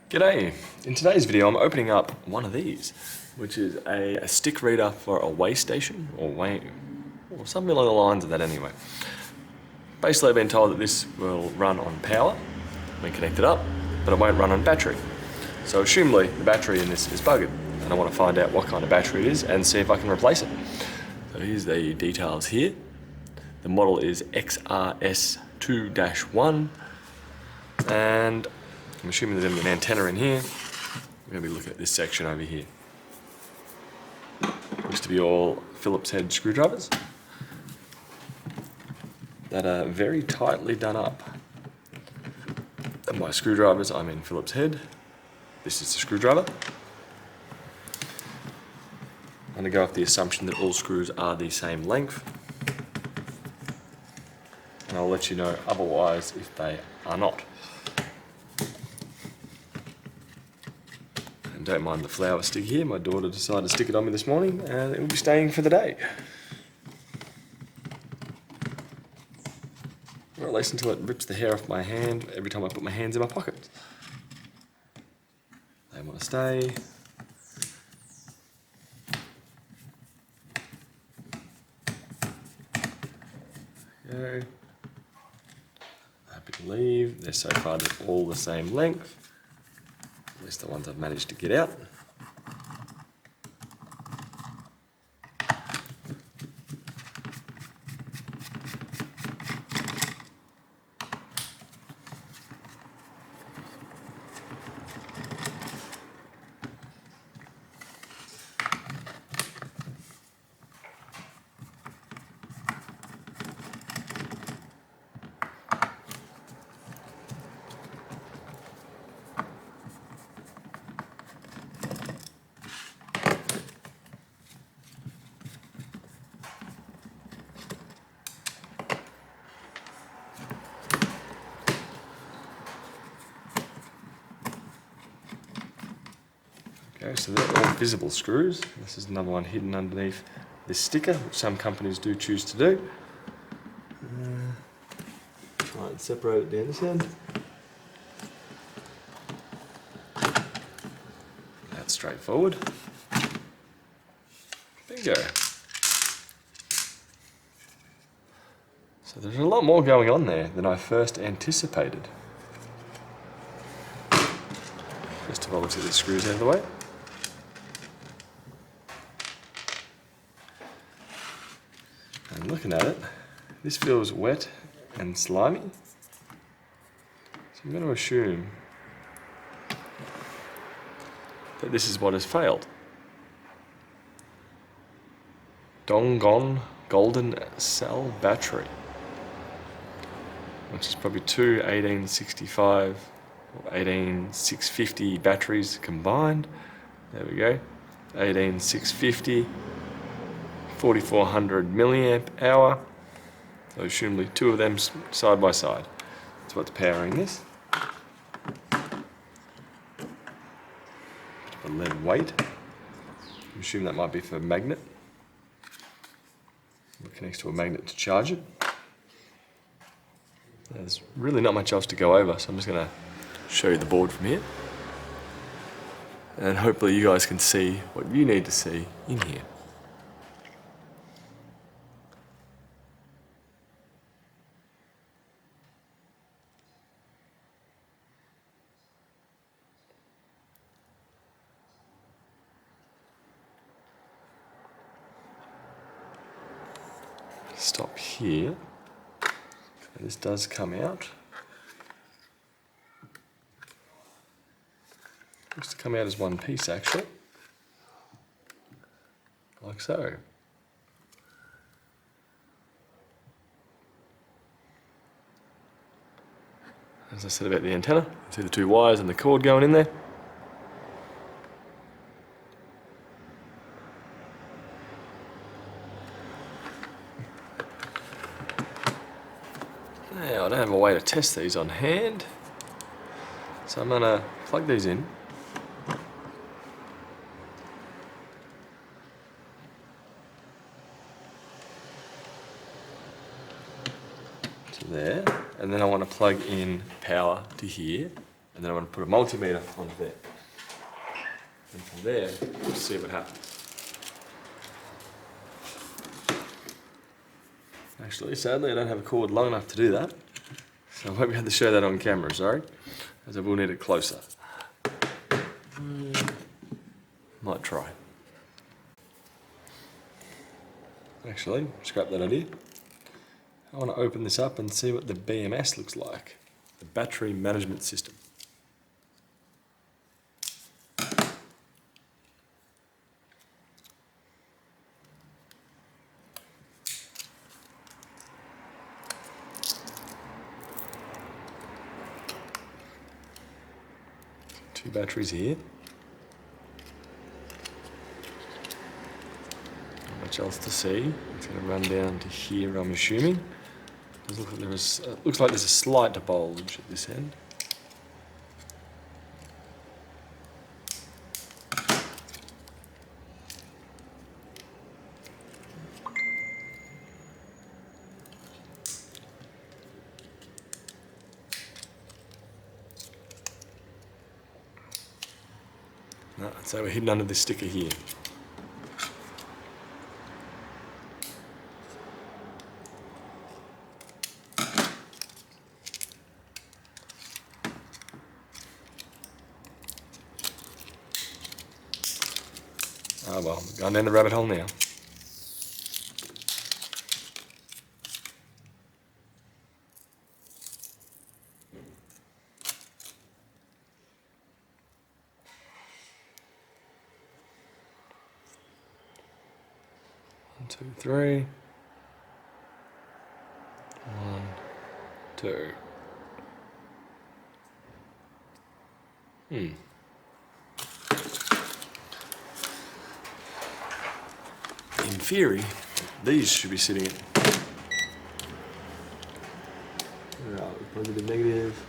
G'day! In today's video I'm opening up one of these, which is a stick reader for a weigh station, or something along the lines of that anyway. Basically I've been told that this will run on power when connected up, but it won't run on battery. So assumably the battery in this is buggered, and I want to find out what kind of battery it is and see if I can replace it. So here's the details here. The model is XRS2 and I'm assuming there's going to be an antenna in here. We're going to be looking at this section over here. Looks to be all Phillips head screwdrivers that are very tightly done up. And by screwdrivers I mean Phillips head. This is the screwdriver. I'm going to go off the assumption that all screws are the same length. And I'll let you know otherwise if they are not. Don't mind the flower stick here, my daughter decided to stick it on me this morning and it will be staying for the day. Or at least until it rips the hair off my hand every time I put my hands in my pockets. They want to stay. There we go. Happy to leave. They're so far all the same length. At least the ones I've managed to get out. Okay, so they're all visible screws. This is another one hidden underneath this sticker, which some companies do choose to do. Try and separate it down this end. That's straightforward. Bingo. So there's a lot more going on there than I first anticipated. First of all, let's get the screws out of the way. And looking at it, this feels wet and slimy. So I'm going to assume that this is what has failed. Dongon golden cell battery, which is probably two 1865 or 18650 batteries combined. There we go, 18650. 4400 milliamp hour, so assumably two of them side by side. That's what's powering this. A lead weight. I assume that might be for a magnet. It connects to a magnet to charge it. There's really not much else to go over, so I'm just going to show you the board from here. And hopefully you guys can see what you need to see in here. Stop here. This does come out. Looks to come out as one piece actually, like so. As I said about the antenna, you can see the two wires and the cord going in there. Now, I don't have a way to test these on hand, so I'm going to plug these in. To there, and then I want to plug in power to here and then I'm going to put a multimeter onto there. And from there, we'll see what happens. Actually, sadly, I don't have a cord long enough to do that, so I won't be able to show that on camera, sorry, as I will need it closer. Might try. Actually, scrap that idea. I want to open this up and see what the BMS looks like, the battery management system. Two batteries here. Not much else to see. It's going to run down to here, I'm assuming. Does look like looks like there's a slight bulge at this end. No, so we're hidden under this sticker here. Oh well, gone down the rabbit hole now. One, two, three. 1, 2. In theory, these should be sitting in. Positive, negative.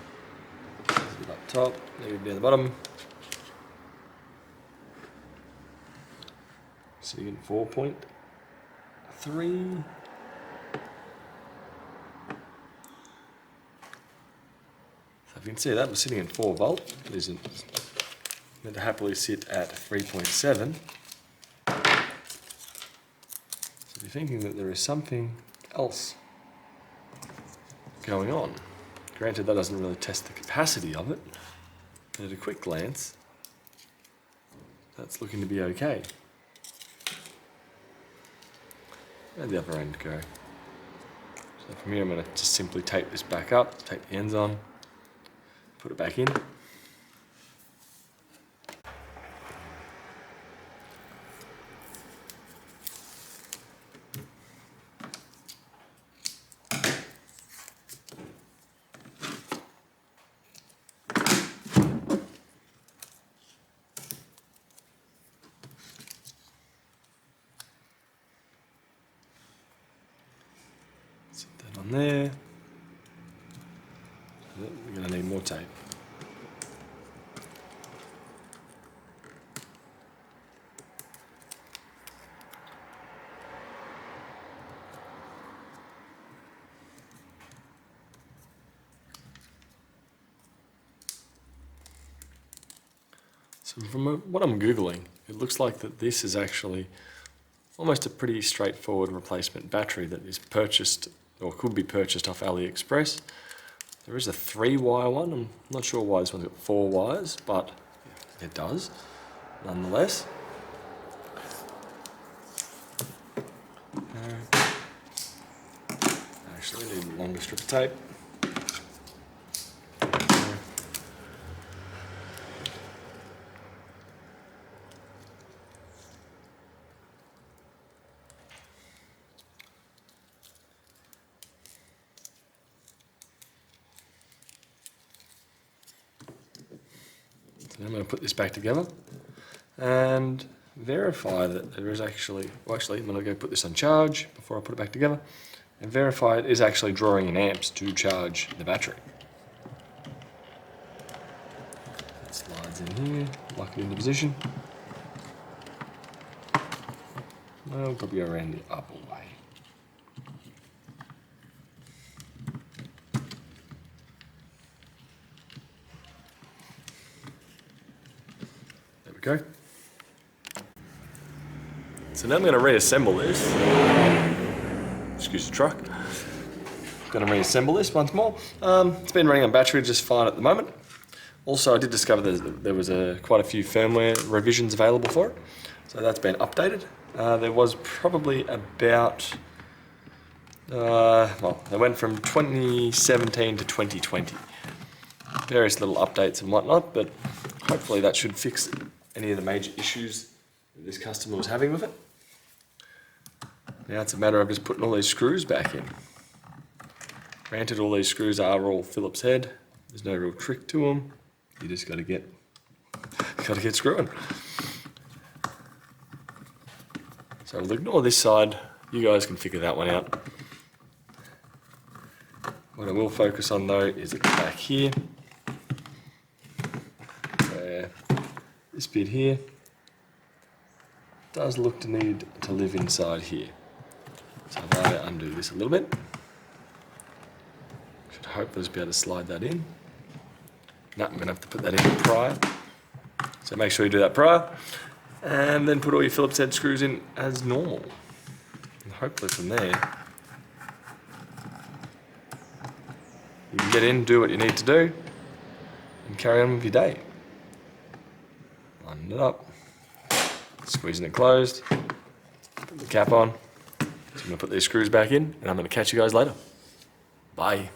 Positive up top, negative down the bottom. Sitting in 4.3. So if you can see that, we're sitting in 4 volt. It isn't meant to happily sit at 3.7. So if you're thinking that there is something else going on, granted that doesn't really test the capacity of it, but at a quick glance, that's looking to be okay. Where'd the other end go? So from here I'm going to just simply tape this back up, tape the ends on, put it back in. Sit that on there. We're going to need more tape. So from what I'm Googling, it looks like that this is actually almost a pretty straightforward replacement battery that is purchased or could be purchased off AliExpress. There is a 3-wire one. I'm not sure why this one's got 4 wires, but it does, nonetheless. Actually, need a longer strip of tape. So I'm going to put this back together and verify that there is actually, well actually I'm going to go put this on charge before I put it back together and verify it is actually drawing in amps to charge the battery. That slides in here, lock it into position. I'll probably go around the upper way. we go. So now I'm going to reassemble this. Excuse the truck. Going to reassemble this once more. It's been running on battery just fine at the moment. Also, I did discover that there was quite a few firmware revisions available for it. So that's been updated. There was probably about, well, they went from 2017 to 2020. Various little updates and whatnot, but hopefully that should fix any of the major issues that this customer was having with it. Now it's a matter of just putting all these screws back in. Granted, all these screws are all Phillips head. There's no real trick to them. You just got to get screwing. So we'll ignore this side. You guys can figure that one out. What I will focus on though is at the back here, where this bit here does look to need to live inside here. So if I undo this a little bit, should hopefully just be able to slide that in. No, I'm going to have to put that in prior. So make sure you do that prior. And then put all your Phillips head screws in as normal. And hopefully from there, you can get in, do what you need to do, and carry on with your day. Line it up, squeezing it closed, put the cap on. So I'm going to put these screws back in, and I'm going to catch you guys later. Bye.